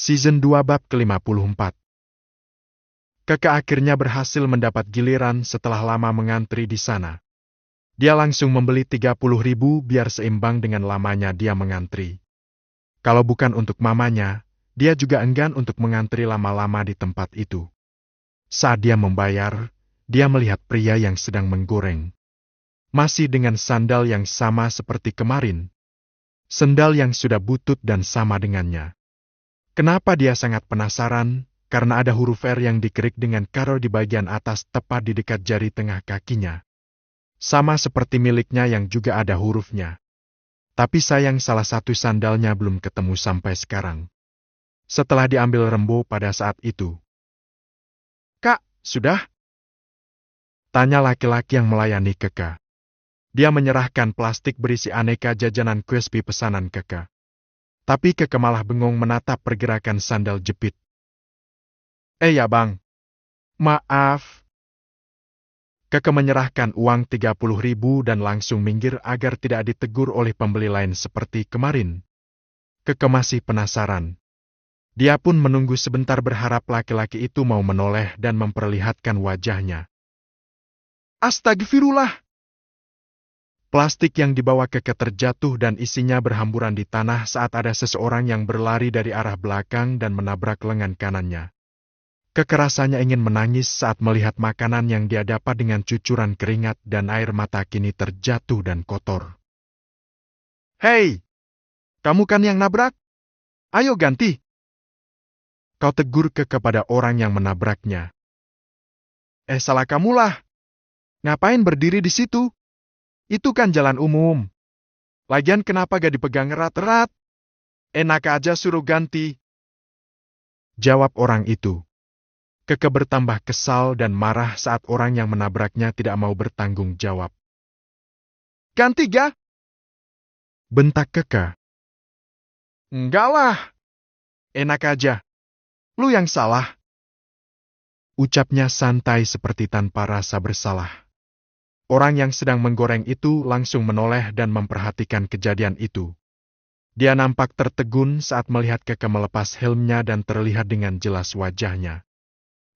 Season 2 bab ke-54. Keke akhirnya berhasil mendapat giliran setelah lama mengantri di sana. Dia langsung membeli 30.000 biar seimbang dengan lamanya dia mengantri. Kalau bukan untuk mamanya, dia juga enggan untuk mengantri lama-lama di tempat itu. Saat dia membayar, dia melihat pria yang sedang menggoreng. Masih dengan sandal yang sama seperti kemarin. Sandal yang sudah butut dan sama dengannya. Kenapa dia sangat penasaran? Karena ada huruf R yang dikerik dengan karo di bagian atas tepat di dekat jari tengah kakinya. Sama seperti miliknya yang juga ada hurufnya. Tapi sayang salah satu sandalnya belum ketemu sampai sekarang. Setelah diambil Rembo pada saat itu. "Kak, sudah?" tanya laki-laki yang melayani Keke. Dia menyerahkan plastik berisi aneka jajanan crispy pesanan Keke. Tapi Keke malah bengong menatap pergerakan sandal jepit. Ya bang. Maaf." Keke menyerahkan uang 30.000 dan langsung minggir agar tidak ditegur oleh pembeli lain seperti kemarin. Keke masih penasaran. Dia pun menunggu sebentar berharap laki-laki itu mau menoleh dan memperlihatkan wajahnya. Astagfirullah! Plastik yang dibawa Keke terjatuh dan isinya berhamburan di tanah saat ada seseorang yang berlari dari arah belakang dan menabrak lengan kanannya. Keke rasanya ingin menangis saat melihat makanan yang dia dapat dengan cucuran keringat dan air mata kini terjatuh dan kotor. "Hei, kamu kan yang nabrak? Ayo ganti!" Kau tegur Keke kepada orang yang menabraknya. Salah kamulah. Ngapain berdiri di situ? Itu kan jalan umum. Lagian kenapa gak dipegang erat-erat? Enak aja suruh ganti. Jawab orang itu. Keke bertambah kesal dan marah saat orang yang menabraknya tidak mau bertanggung jawab. "Ganti ga?" bentak Keke. "Enggak lah. Enak aja. Lu yang salah." Ucapnya santai seperti tanpa rasa bersalah. Orang yang sedang menggoreng itu langsung menoleh dan memperhatikan kejadian itu. Dia nampak tertegun saat melihat Keke melepas helmnya dan terlihat dengan jelas wajahnya.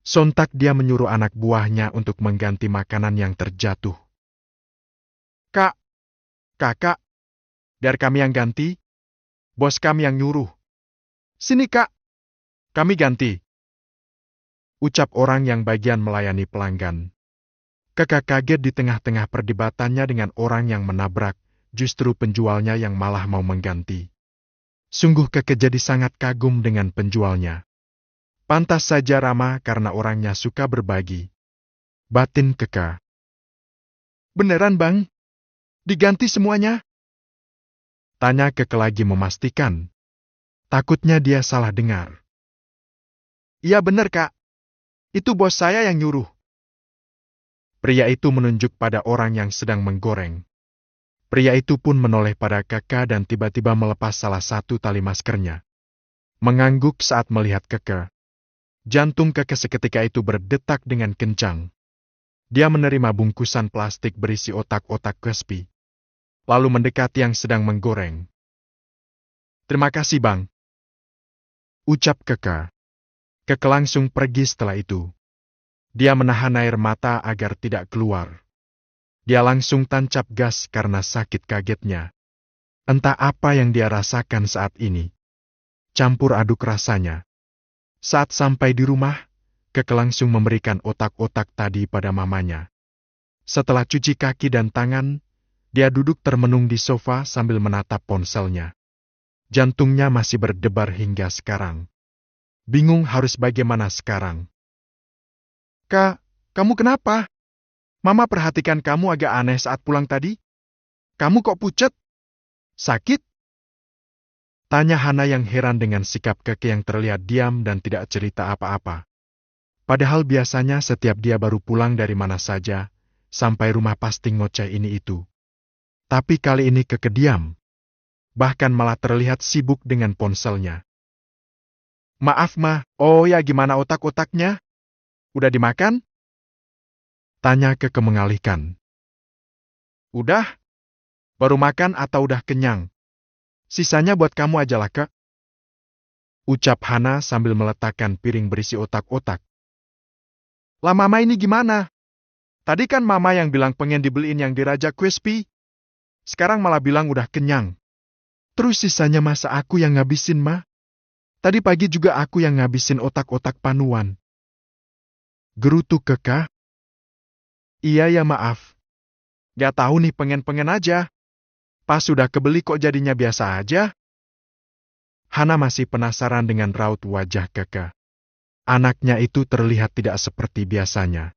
Sontak dia menyuruh anak buahnya untuk mengganti makanan yang terjatuh. "Kak, kakak, biar kami yang ganti. Bos kami yang nyuruh. Sini kak, kami ganti." Ucap orang yang bagian melayani pelanggan. Keke kaget di tengah-tengah perdebatannya dengan orang yang menabrak, justru penjualnya yang malah mau mengganti. Sungguh Keke jadi sangat kagum dengan penjualnya. Pantas saja ramah karena orangnya suka berbagi. Batin Keke. "Beneran bang? Diganti semuanya?" tanya Keke lagi memastikan. Takutnya dia salah dengar. "Iya bener kak. Itu bos saya yang nyuruh." Pria itu menunjuk pada orang yang sedang menggoreng. Pria itu pun menoleh pada Keke dan tiba-tiba melepas salah satu tali maskernya. Mengangguk saat melihat Keke. Jantung Keke seketika itu berdetak dengan kencang. Dia menerima bungkusan plastik berisi otak-otak crispy. Lalu mendekati yang sedang menggoreng. "Terima kasih bang," ucap Keke. Keke langsung pergi setelah itu. Dia menahan air mata agar tidak keluar. Dia langsung tancap gas karena sakit kagetnya. Entah apa yang dia rasakan saat ini. Campur aduk rasanya. Saat sampai di rumah, Keke langsung memberikan otak-otak tadi pada mamanya. Setelah cuci kaki dan tangan, dia duduk termenung di sofa sambil menatap ponselnya. Jantungnya masih berdebar hingga sekarang. Bingung harus bagaimana sekarang. "Kak, kamu kenapa? Mama perhatikan kamu agak aneh saat pulang tadi. Kamu kok pucet? Sakit?" tanya Hana yang heran dengan sikap Keke yang terlihat diam dan tidak cerita apa-apa. Padahal biasanya setiap dia baru pulang dari mana saja, sampai rumah pasti ngoceh ini itu. Tapi kali ini Keke diam. Bahkan malah terlihat sibuk dengan ponselnya. "Maaf Ma, oh ya gimana otak-otaknya? Udah dimakan?" tanya Keke mengalihkan. "Udah? Baru makan atau udah kenyang? Sisanya buat kamu aja lah Kak." Ucap Hana sambil meletakkan piring berisi otak-otak. Lah mama ini gimana? Tadi kan mama yang bilang pengen dibeliin yang di Raja Crispy. Sekarang malah bilang udah kenyang. Terus sisanya masa aku yang ngabisin, Ma? Tadi pagi juga aku yang ngabisin otak-otak panuan. Gerutu Keka. Iya ya maaf. Gak tahu nih pengen-pengen aja. Pas sudah kebeli kok jadinya biasa aja. Hana masih penasaran dengan raut wajah Keka. Anaknya itu terlihat tidak seperti biasanya.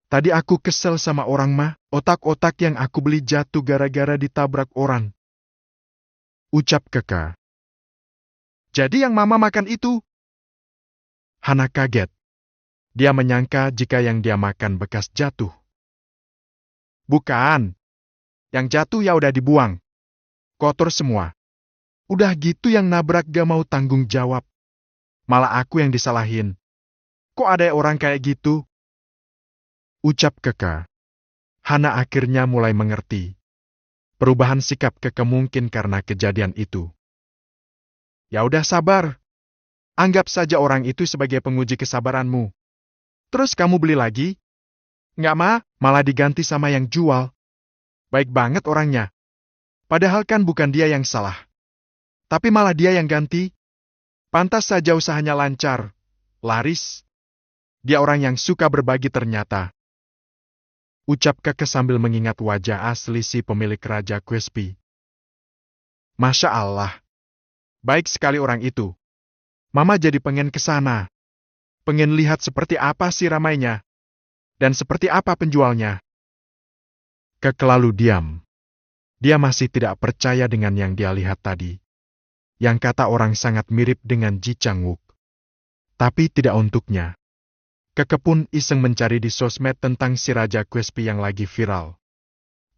Tadi aku kesel sama orang, Ma. Otak-otak yang aku beli jatuh gara-gara ditabrak orang. Ucap Keka. Jadi yang mama makan itu? Hana kaget. Dia menyangka jika yang dia makan bekas jatuh. Bukan. Yang jatuh ya udah dibuang. Kotor semua. Udah gitu yang nabrak gak mau tanggung jawab. Malah aku yang disalahin. Kok ada orang kayak gitu? Ucap Keka. Hana akhirnya mulai mengerti. Perubahan sikap Keke mungkin karena kejadian itu. Ya udah sabar. Anggap saja orang itu sebagai penguji kesabaranmu. Terus kamu beli lagi? Nggak, Ma, malah diganti sama yang jual. Baik banget orangnya. Padahal kan bukan dia yang salah. Tapi malah dia yang ganti. Pantas saja usahanya lancar. Laris. Dia orang yang suka berbagi ternyata. Ucap Keke sambil mengingat wajah asli si pemilik Raja Crispy. Masya Allah. Baik sekali orang itu. Mama jadi pengen ke sana. Pengen lihat seperti apa sih ramainya. Dan seperti apa penjualnya. Keke lalu diam. Dia masih tidak percaya dengan yang dia lihat tadi. Yang kata orang sangat mirip dengan Ji Chang-wook. Tapi tidak untuknya. Keke pun iseng mencari di sosmed tentang si Raja Crispy yang lagi viral.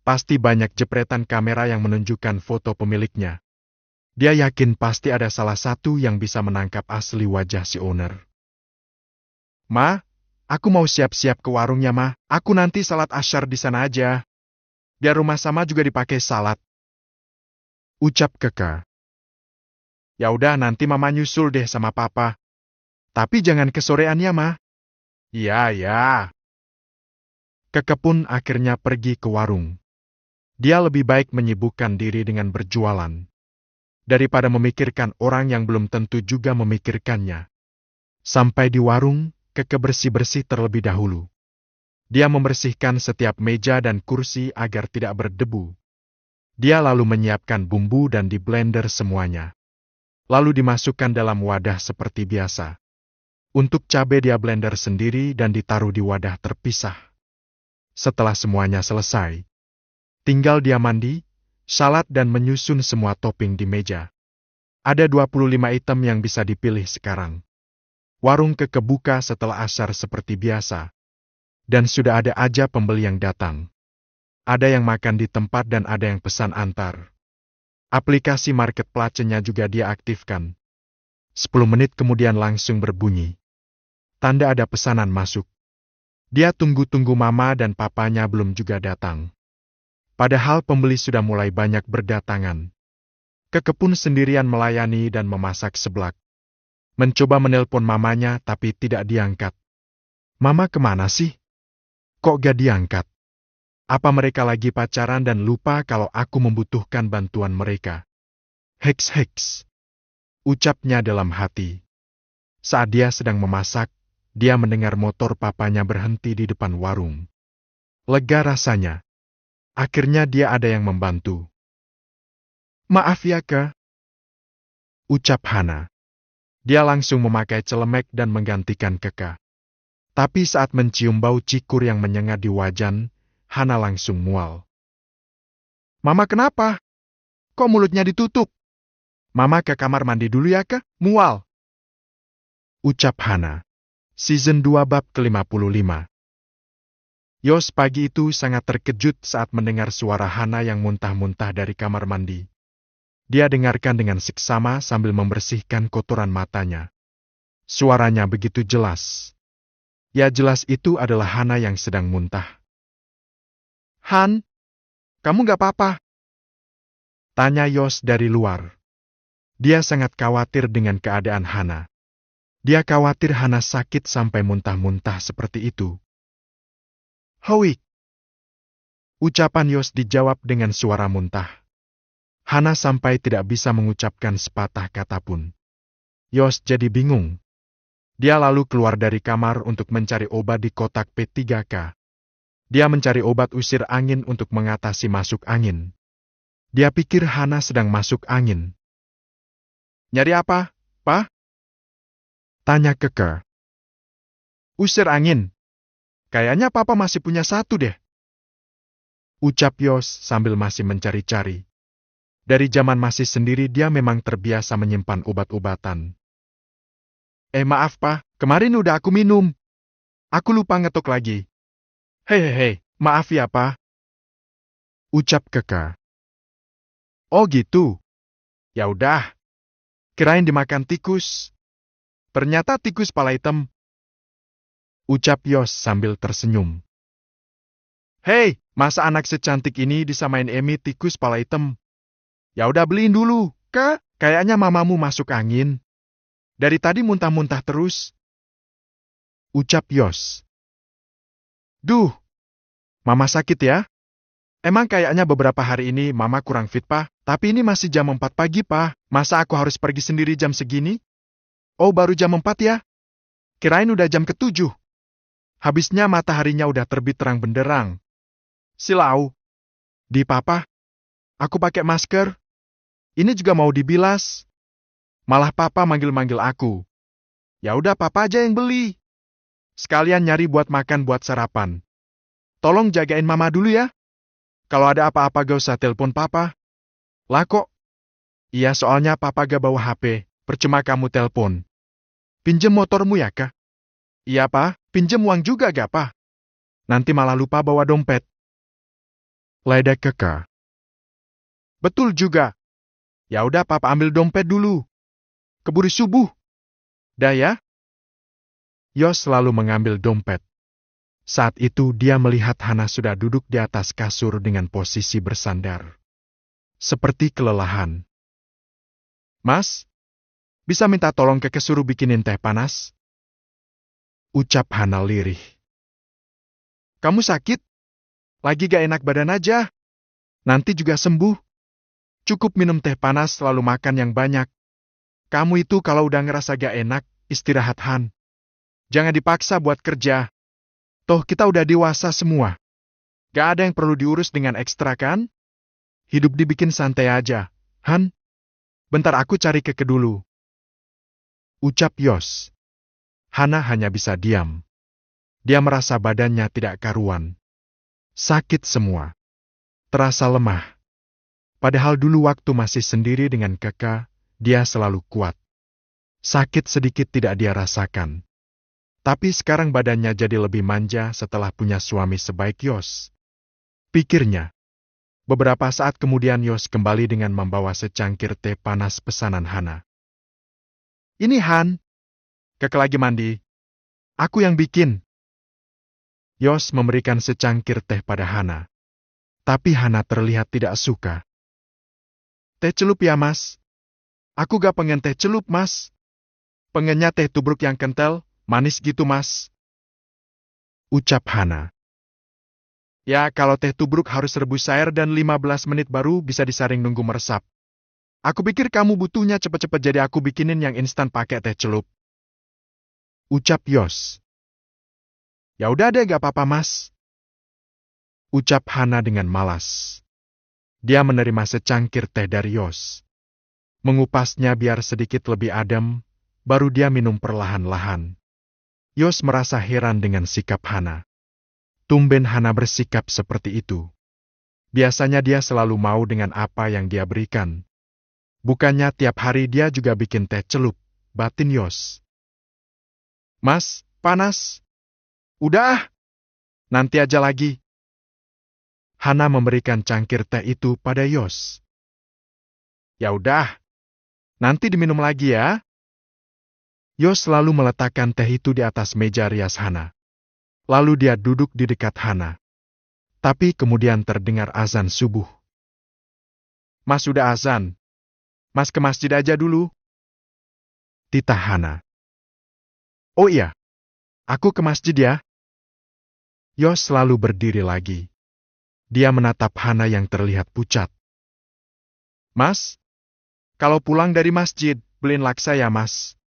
Pasti banyak jepretan kamera yang menunjukkan foto pemiliknya. Dia yakin pasti ada salah satu yang bisa menangkap asli wajah si owner. Ma, aku mau siap-siap ke warungnya, Ma. Aku nanti salat asyar di sana aja. Biar rumah sama juga dipakai salat. Ucap Keke. Ya udah nanti Mama nyusul deh sama Papa. Tapi jangan kesorean ya, Ma. Iya, ya. Keke pun akhirnya pergi ke warung. Dia lebih baik menyibukkan diri dengan berjualan. Daripada memikirkan orang yang belum tentu juga memikirkannya. Sampai di warung, Keke bersih-bersih terlebih dahulu. Dia membersihkan setiap meja dan kursi agar tidak berdebu. Dia lalu menyiapkan bumbu dan di-blender semuanya. Lalu dimasukkan dalam wadah seperti biasa. Untuk cabai dia blender sendiri dan ditaruh di wadah terpisah. Setelah semuanya selesai, tinggal dia mandi, salat dan menyusun semua topping di meja. Ada 25 item yang bisa dipilih sekarang. Warung Keke buka setelah asyar seperti biasa. Dan sudah ada aja pembeli yang datang. Ada yang makan di tempat dan ada yang pesan antar. Aplikasi marketplace-nya juga dia aktifkan. 10 menit kemudian langsung berbunyi. Tanda ada pesanan masuk. Dia tunggu-tunggu mama dan papanya belum juga datang. Padahal pembeli sudah mulai banyak berdatangan. Keke pun sendirian melayani dan memasak seblak. Mencoba menelpon mamanya tapi tidak diangkat. Mama kemana sih? Kok gak diangkat? Apa mereka lagi pacaran dan lupa kalau aku membutuhkan bantuan mereka? Heks. Ucapnya dalam hati. Saat dia sedang memasak, dia mendengar motor papanya berhenti di depan warung. Lega rasanya. Akhirnya dia ada yang membantu. Maaf ya, Kak. Ucap Hana. Dia langsung memakai celemek dan menggantikan Keke. Tapi saat mencium bau cikur yang menyengat di wajan, Hana langsung mual. Mama kenapa? Kok mulutnya ditutup? Mama ke kamar mandi dulu ya, Kak? Mual. Ucap Hana. Season 2 bab ke-55. Yos pagi itu sangat terkejut saat mendengar suara Hana yang muntah-muntah dari kamar mandi. Dia dengarkan dengan seksama sambil membersihkan kotoran matanya. Suaranya begitu jelas. Ya jelas itu adalah Hana yang sedang muntah. Han, kamu gak apa-apa? Tanya Yos dari luar. Dia sangat khawatir dengan keadaan Hana. Dia khawatir Hana sakit sampai muntah-muntah seperti itu. Hoik! Ucapan Yos dijawab dengan suara muntah. Hana sampai tidak bisa mengucapkan sepatah kata pun. Yos jadi bingung. Dia lalu keluar dari kamar untuk mencari obat di kotak P3K. Dia mencari obat usir angin untuk mengatasi masuk angin. Dia pikir Hana sedang masuk angin. Nyari apa, Pak? Tanya Keke. Usir angin. Kayaknya Papa masih punya satu deh. Ucap Yos sambil masih mencari-cari. Dari zaman masih sendiri dia memang terbiasa menyimpan obat-obatan. Maaf Pak, kemarin udah aku minum. Aku lupa ngetok lagi. Hehehe, maaf ya Pak. Ucap Keke. Oh gitu. Ya udah. Kirain dimakan tikus. Ternyata tikus pala hitam. Ucap Yos sambil tersenyum. Hei, masa anak secantik ini disamain Emi tikus pala hitam? Ya udah beliin dulu, Kak. Kayaknya mamamu masuk angin. Dari tadi muntah-muntah terus. Ucap Yos. Duh, mama sakit ya? Emang kayaknya beberapa hari ini mama kurang fit, Pak. Tapi ini masih jam 4 pagi, Pak. Masa aku harus pergi sendiri jam segini? Oh, baru jam 4 ya? Kirain udah jam ke-7. Habisnya mataharinya udah terbit terang benderang. Silau. Di Papa, aku pakai masker. Ini juga mau dibilas. Malah Papa manggil-manggil aku. Ya udah Papa aja yang beli. Sekalian nyari buat makan buat sarapan. Tolong jagain Mama dulu ya. Kalau ada apa-apa gak usah telepon Papa. Lah kok? Iya soalnya Papa gak bawa HP. Percuma kamu telepon. Pinjem motormu ya Kak? Iya Pak, pinjem uang juga gak Pak? Nanti malah lupa bawa dompet. Ledek Keke. Betul juga. Ya udah Papa ambil dompet dulu. Keburu subuh. Dah ya. Yos lalu mengambil dompet. Saat itu dia melihat Hana sudah duduk di atas kasur dengan posisi bersandar. Seperti kelelahan. Mas, bisa minta tolong Keke suruh bikinin teh panas? Ucap Hana lirih. Kamu sakit? Lagi gak enak badan aja. Nanti juga sembuh. Cukup minum teh panas lalu makan yang banyak. Kamu itu kalau udah ngerasa gak enak, istirahat Han. Jangan dipaksa buat kerja. Toh kita udah dewasa semua. Gak ada yang perlu diurus dengan ekstra kan? Hidup dibikin santai aja, Han. Bentar aku cari Keke dulu. Ucap Yos. Hana hanya bisa diam. Dia merasa badannya tidak karuan. Sakit semua. Terasa lemah. Padahal dulu waktu masih sendiri dengan Keke, dia selalu kuat. Sakit sedikit tidak dia rasakan. Tapi sekarang badannya jadi lebih manja setelah punya suami sebaik Yos. Pikirnya. Beberapa saat kemudian Yos kembali dengan membawa secangkir teh panas pesanan Hana. Ini Han. Keke lagi mandi. Aku yang bikin. Yos memberikan secangkir teh pada Hana. Tapi Hana terlihat tidak suka. Teh celup ya mas. Aku gak pengen teh celup mas. Pengennya teh tubruk yang kental, manis gitu mas. Ucap Hana. Ya kalau teh tubruk harus rebus air dan 15 menit baru bisa disaring nunggu meresap. Aku pikir kamu butuhnya cepet-cepet jadi aku bikinin yang instan pakai teh celup. Ucap Yos. Ya udah deh gak apa-apa mas. Ucap Hana dengan malas. Dia menerima secangkir teh dari Yos. Mengupasnya biar sedikit lebih adem, baru dia minum perlahan-lahan. Yos merasa heran dengan sikap Hana. Tumben Hana bersikap seperti itu. Biasanya dia selalu mau dengan apa yang dia berikan. Bukannya tiap hari dia juga bikin teh celup, batin Yos. Mas, panas. Udah, nanti aja lagi. Hana memberikan cangkir teh itu pada Yos. Ya udah, nanti diminum lagi ya. Yos lalu meletakkan teh itu di atas meja rias Hana. Lalu dia duduk di dekat Hana. Tapi kemudian terdengar azan subuh. Mas sudah azan. Mas ke masjid aja dulu. Titah Hana. Oh iya, aku ke masjid ya. Yos lalu berdiri lagi. Dia menatap Hana yang terlihat pucat. Mas, kalau pulang dari masjid, beliin laksa ya mas.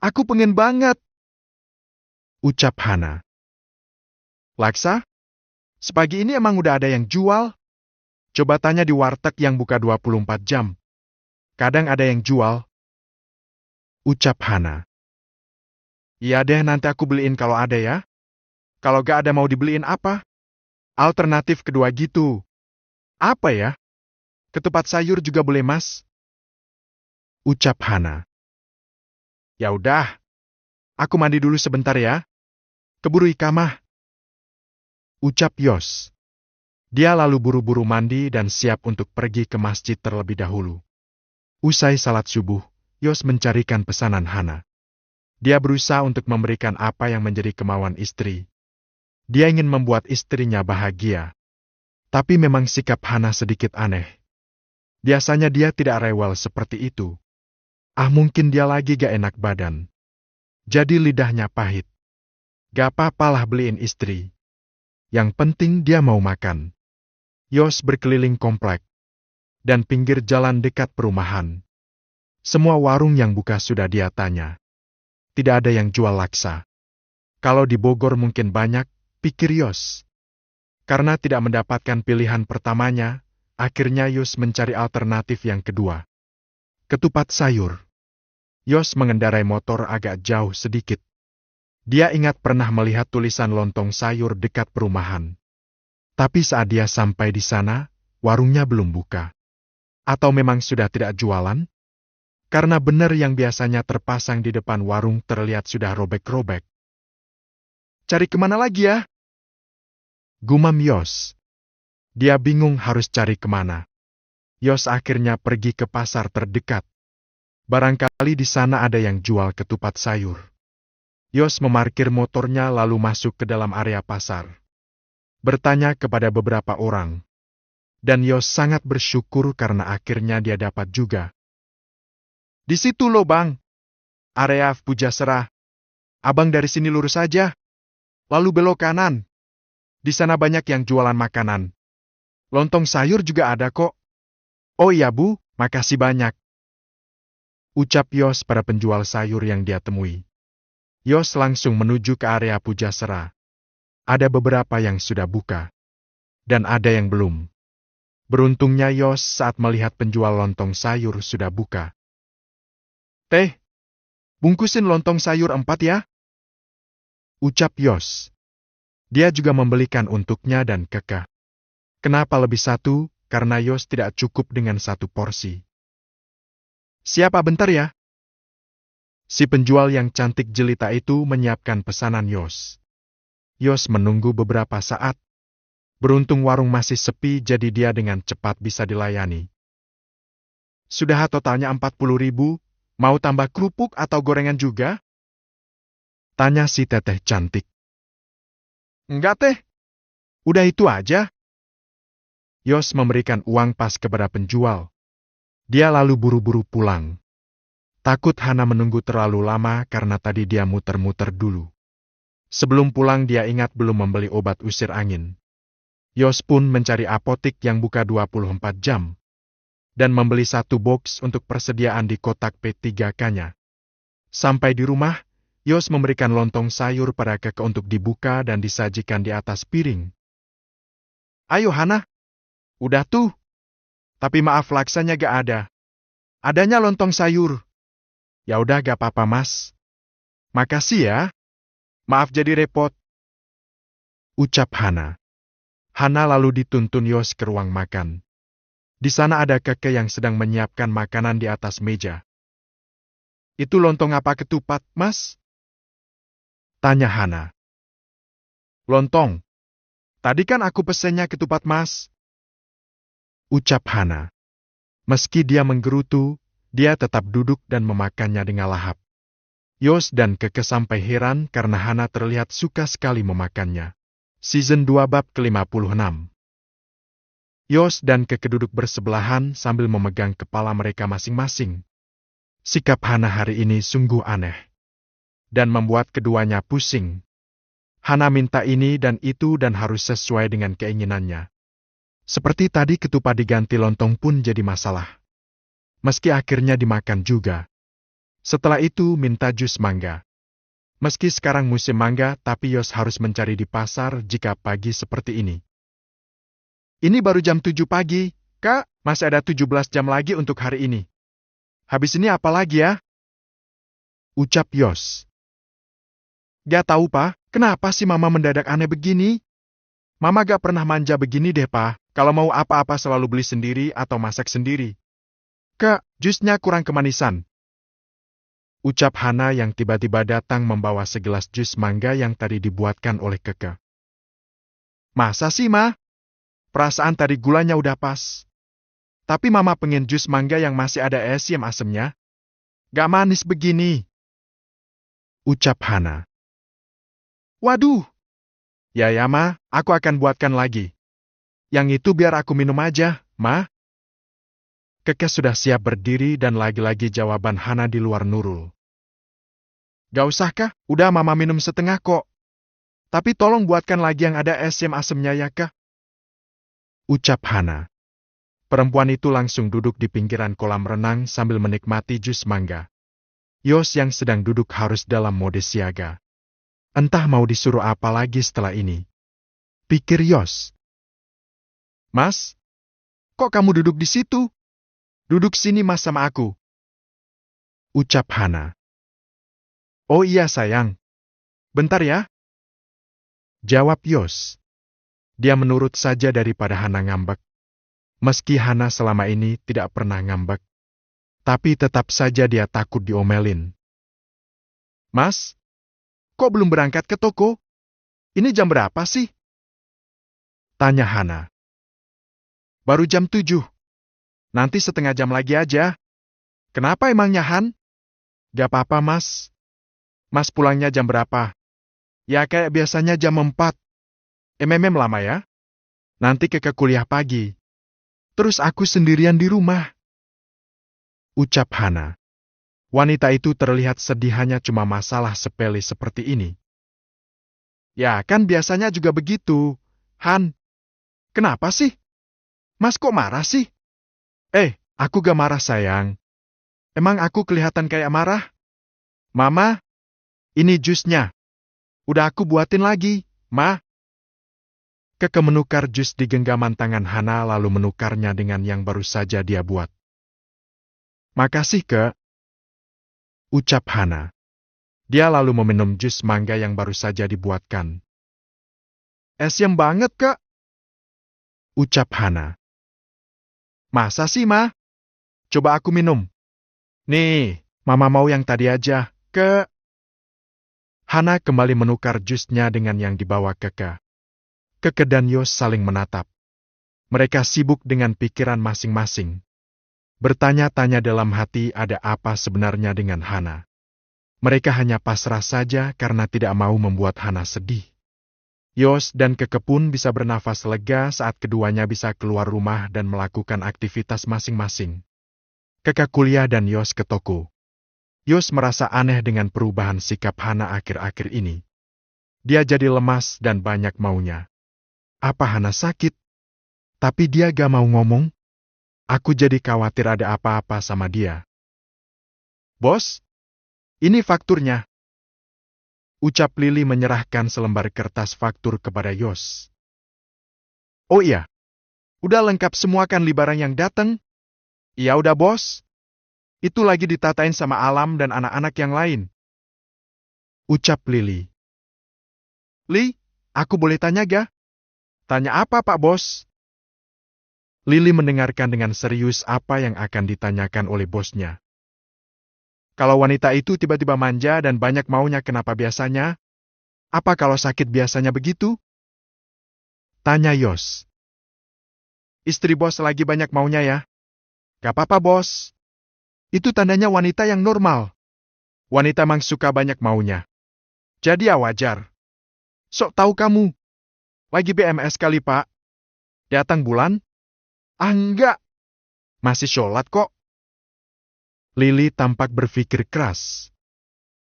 Aku pengen banget. Ucap Hana. Laksa? Sepagi ini emang udah ada yang jual? Coba tanya di warteg yang buka 24 jam. Kadang ada yang jual. Ucap Hana. Iya deh, nanti aku beliin kalau ada ya. Kalau gak ada mau dibeliin apa? Alternatif kedua gitu. Apa ya? Ketupat sayur juga boleh mas. Ucap Hana. Ya udah. Aku mandi dulu sebentar ya. Keburu ikamah. Ucap Yos. Dia lalu buru-buru mandi dan siap untuk pergi ke masjid terlebih dahulu. Usai salat subuh, Yos mencarikan pesanan Hana. Dia berusaha untuk memberikan apa yang menjadi kemauan istri. Dia ingin membuat istrinya bahagia. Tapi memang sikap Hana sedikit aneh. Biasanya dia tidak rewel seperti itu. Mungkin dia lagi gak enak badan. Jadi lidahnya pahit. Gak apa-apalah beliin istri. Yang penting dia mau makan. Yos berkeliling komplek dan pinggir jalan dekat perumahan. Semua warung yang buka sudah dia tanya. Tidak ada yang jual laksa. Kalau di Bogor mungkin banyak, pikir Yos. Karena tidak mendapatkan pilihan pertamanya, akhirnya Yos mencari alternatif yang kedua. Ketupat sayur. Yos mengendarai motor agak jauh sedikit. Dia ingat pernah melihat tulisan lontong sayur dekat perumahan. Tapi saat dia sampai di sana, warungnya belum buka. Atau memang sudah tidak jualan? Karena benar yang biasanya terpasang di depan warung terlihat sudah robek-robek. Cari kemana lagi ya? Gumam Yos. Dia bingung harus cari kemana. Yos akhirnya pergi ke pasar terdekat. Barangkali di sana ada yang jual ketupat sayur. Yos memarkir motornya lalu masuk ke dalam area pasar. Bertanya kepada beberapa orang. Dan Yos sangat bersyukur karena akhirnya dia dapat juga. Di situ loh bang. Area Pujasera. Abang dari sini lurus saja. Lalu belok kanan. Di sana banyak yang jualan makanan. Lontong sayur juga ada kok. Oh iya bu, makasih banyak. Ucap Yos pada penjual sayur yang dia temui. Yos langsung menuju ke area Pujasera. Ada beberapa yang sudah buka. Dan ada yang belum. Beruntungnya Yos saat melihat penjual lontong sayur sudah buka. Teh, bungkusin lontong sayur 4 ya. Ucap Yos. Dia juga membelikan untuknya dan Keke. Kenapa lebih satu? Karena Yos tidak cukup dengan 1 porsi. Siapa bentar ya? Si penjual yang cantik jelita itu menyiapkan pesanan Yos. Yos menunggu beberapa saat. Beruntung warung masih sepi jadi dia dengan cepat bisa dilayani. Sudah totalnya 40.000, mau tambah kerupuk atau gorengan juga? Tanya si teteh cantik. Enggak teh, udah itu aja. Yos memberikan uang pas kepada penjual. Dia lalu buru-buru pulang. Takut Hana menunggu terlalu lama karena tadi dia muter-muter dulu. Sebelum pulang dia ingat belum membeli obat usir angin. Yos pun mencari apotik yang buka 24 jam. Dan membeli 1 box untuk persediaan di kotak P3K-nya. Sampai di rumah, Yos memberikan lontong sayur pada Keke untuk dibuka dan disajikan di atas piring. Ayo Hana, udah tuh. Tapi maaf laksanya gak ada. Adanya lontong sayur. Ya udah gak apa-apa mas. Makasih ya. Maaf jadi repot. Ucap Hana. Hana lalu dituntun Yos ke ruang makan. Di sana ada Keke yang sedang menyiapkan makanan di atas meja. Itu lontong apa ketupat, mas? Tanya Hana. Lontong. Tadi kan aku pesennya ketupat mas. Ucap Hana. Meski dia menggerutu, dia tetap duduk dan memakannya dengan lahap. Yos dan Keke sampai heran karena Hana terlihat suka sekali memakannya. Season 2 bab ke-56. Yos dan Keke duduk bersebelahan sambil memegang kepala mereka masing-masing. Sikap Hana hari ini sungguh aneh. Dan membuat keduanya pusing. Hana minta ini dan itu dan harus sesuai dengan keinginannya. Seperti tadi ketupat diganti lontong pun jadi masalah. Meski akhirnya dimakan juga. Setelah itu minta jus mangga. Meski sekarang musim mangga, tapi Yos harus mencari di pasar jika pagi seperti ini. Ini baru jam 7 pagi, Kak. Masih ada 17 jam lagi untuk hari ini. Habis ini apa lagi ya? Ucap Yos. Gak tahu, Pak. Kenapa sih Mama mendadak aneh begini? Mama gak pernah manja begini deh, Pak. Kalau mau apa-apa selalu beli sendiri atau masak sendiri. Kak, jusnya kurang kemanisan. Ucap Hana yang tiba-tiba datang membawa segelas jus mangga yang tadi dibuatkan oleh Keke. Masa sih, Ma? Perasaan tadi gulanya udah pas. Tapi Mama pengen jus mangga yang masih ada asemnya. Gak manis begini. Ucap Hana. Waduh. Ya, Ma, aku akan buatkan lagi. Yang itu biar aku minum aja, Ma. Keke sudah siap berdiri dan lagi-lagi jawaban Hana di luar nurul. Gak usah kah? Udah Mama minum setengah kok. Tapi tolong buatkan lagi yang ada asemnya ya kah? Ucap Hana. Perempuan itu langsung duduk di pinggiran kolam renang sambil menikmati jus mangga. Yos yang sedang duduk harus dalam mode siaga. Entah mau disuruh apa lagi setelah ini. Pikir Yos. Mas, kok kamu duduk di situ? Duduk sini Mas sama aku. Ucap Hana. Oh iya sayang. Bentar ya. Jawab Yos. Dia menurut saja daripada Hana ngambek. Meski Hana selama ini tidak pernah ngambek. Tapi tetap saja dia takut diomelin. Mas, kok belum berangkat ke toko? Ini jam berapa sih? Tanya Hana. Baru jam 7. Nanti setengah jam lagi aja. Kenapa emangnya Han? Gak apa-apa Mas. Mas pulangnya jam berapa? Ya kayak biasanya jam 4. Lama ya? Nanti ke kuliah pagi. Terus aku sendirian di rumah. Ucap Hana. Wanita itu terlihat sedih hanya cuma masalah sepele seperti ini. Ya kan biasanya juga begitu. Han, kenapa sih? Mas kok marah sih? Aku gak marah sayang. Emang aku kelihatan kayak marah? Mama, ini jusnya. Udah aku buatin lagi, Ma. Keke menukar jus di genggaman tangan Hana lalu menukarnya dengan yang baru saja dia buat. Makasih, Kek. Ucap Hana. Dia lalu meminum jus mangga yang baru saja dibuatkan. Esem banget, Kak. Ucap Hana. Masa sih, Ma? Coba aku minum. Nih, Mama mau yang tadi aja, Kek. Hana kembali menukar jusnya dengan yang dibawa Keke. Keke dan Yos saling menatap. Mereka sibuk dengan pikiran masing-masing. Bertanya-tanya dalam hati ada apa sebenarnya dengan Hana. Mereka hanya pasrah saja karena tidak mau membuat Hana sedih. Yos dan Keke pun bisa bernafas lega saat keduanya bisa keluar rumah dan melakukan aktivitas masing-masing. Keke kuliah dan Yos ke toko. Yos merasa aneh dengan perubahan sikap Hana akhir-akhir ini. Dia jadi lemas dan banyak maunya. Apa Hana sakit? Tapi dia gak mau ngomong. Aku jadi khawatir ada apa-apa sama dia. Bos, ini fakturnya. Ucap Lili menyerahkan selembar kertas faktur kepada Yos. Oh iya, udah lengkap semua kan barang yang datang? Iya udah bos. Itu lagi ditatain sama Alam dan anak-anak yang lain. Ucap Lili. Li, aku boleh tanya gak? Tanya apa Pak Bos? Lili mendengarkan dengan serius apa yang akan ditanyakan oleh bosnya. Kalau wanita itu tiba-tiba manja dan banyak maunya kenapa biasanya? Apa kalau sakit biasanya begitu? Tanya Yos. Istri bos lagi banyak maunya ya? Gak apa-apa bos. Itu tandanya wanita yang normal. Wanita memang suka banyak maunya. Jadi ya wajar. Sok tahu kamu. Lagi BMS kali pak. Datang bulan? Ah enggak, masih sholat kok. Lili tampak berpikir keras.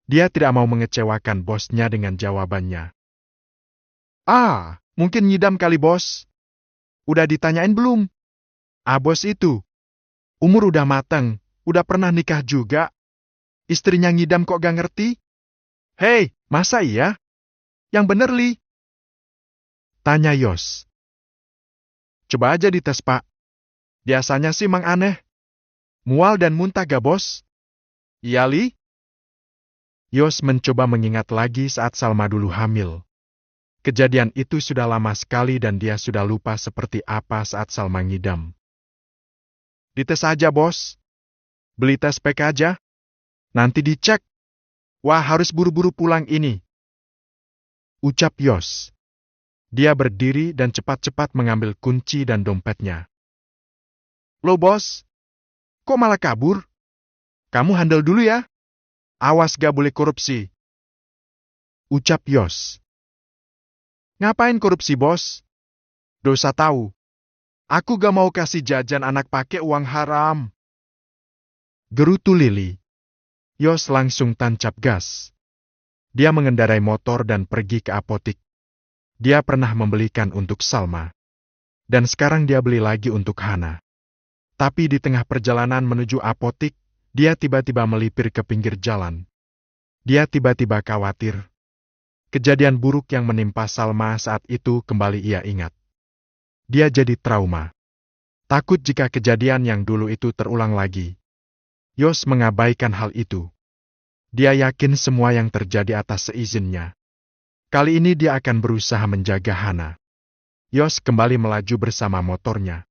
Dia tidak mau mengecewakan bosnya dengan jawabannya. Ah, mungkin ngidam kali bos. Udah ditanyain belum? Ah bos itu, umur udah matang, udah pernah nikah juga. Istrinya ngidam kok gak ngerti? Hei, masa iya? Yang bener Li? Tanya Yos. Coba aja dites pak. Biasanya sih mang aneh. Mual dan muntah gak bos? Iya Li? Yos mencoba mengingat lagi saat Salma dulu hamil. Kejadian itu sudah lama sekali dan dia sudah lupa seperti apa saat Salma ngidam. Dites aja bos. Beli tes pack aja. Nanti dicek. Wah harus buru-buru pulang ini. Ucap Yos. Dia berdiri dan cepat-cepat mengambil kunci dan dompetnya. Loh bos, kok malah kabur? Kamu handle dulu ya. Awas gak boleh korupsi. Ucap Yos. Ngapain korupsi bos? Dosa tahu. Aku gak mau kasih jajan anak pakai uang haram. Gerutu Lili. Yos langsung tancap gas. Dia mengendarai motor dan pergi ke apotik. Dia pernah membelikan untuk Salma. Dan sekarang dia beli lagi untuk Hana. Tapi di tengah perjalanan menuju apotik, dia tiba-tiba melipir ke pinggir jalan. Dia tiba-tiba khawatir. Kejadian buruk yang menimpa Salma saat itu kembali ia ingat. Dia jadi trauma. Takut jika kejadian yang dulu itu terulang lagi. Yos mengabaikan hal itu. Dia yakin semua yang terjadi atas seizinnya. Kali ini dia akan berusaha menjaga Hana. Yos kembali melaju bersama motornya.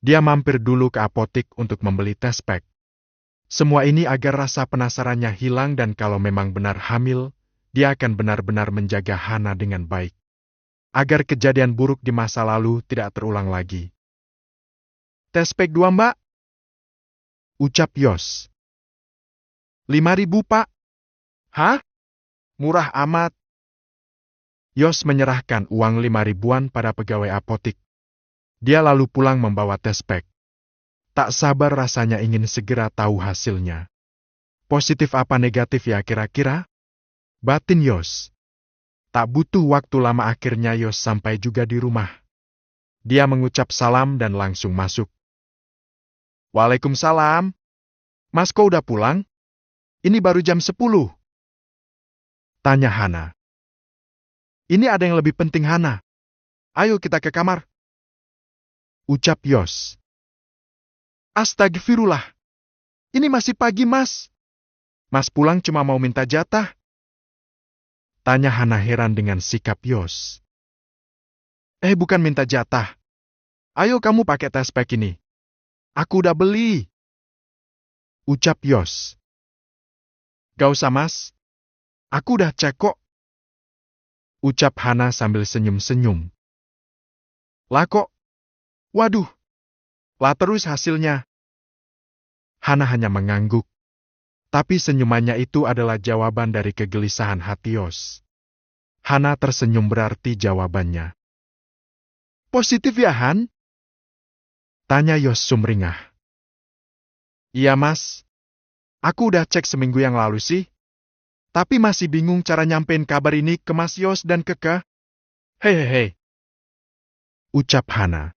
Dia mampir dulu ke apotik untuk membeli tes pack. Semua ini agar rasa penasarannya hilang dan kalau memang benar hamil, dia akan benar-benar menjaga Hana dengan baik. Agar kejadian buruk di masa lalu tidak terulang lagi. Tes pack 2 mbak? Ucap Yos. 5.000 pak. Hah? Murah amat. Yos menyerahkan uang 5.000-an pada pegawai apotik. Dia lalu pulang membawa tes pack. Tak sabar rasanya ingin segera tahu hasilnya. Positif apa negatif ya kira-kira? Batin Yos. Tak butuh waktu lama akhirnya Yos sampai juga di rumah. Dia mengucap salam dan langsung masuk. Waalaikumsalam. Mas kok udah pulang? Ini baru jam 10. Tanya Hana. Ini ada yang lebih penting Hana. Ayo kita ke kamar. Ucap Yos. Astagfirullah. Ini masih pagi mas. Mas pulang cuma mau minta jatah. Tanya Hana heran dengan sikap Yos. Bukan minta jatah. Ayo kamu pakai tes pack ini. Aku udah beli. Ucap Yos. Gak usah mas. Aku udah cek kok. Ucap Hana sambil senyum-senyum. Lah kok? Waduh. Lah terus hasilnya. Hana hanya mengangguk. Tapi senyumannya itu adalah jawaban dari kegelisahan hati Yos. Hana tersenyum berarti jawabannya. Positif ya Han? Tanya Yos sumringah. Iya mas. Aku udah cek seminggu yang lalu sih. Tapi masih bingung cara nyampein kabar ini ke Mas Yos dan Keke. Hehehe. Ucap Hana.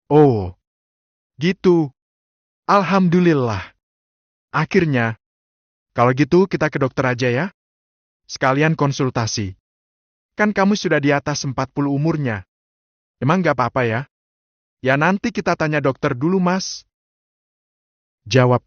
Oh. Gitu. Alhamdulillah. Akhirnya. Kalau gitu kita ke dokter aja ya. Sekalian konsultasi. Kan kamu sudah di atas 40 umurnya. Emang gak apa-apa ya? Ya nanti kita tanya dokter dulu mas. Jawab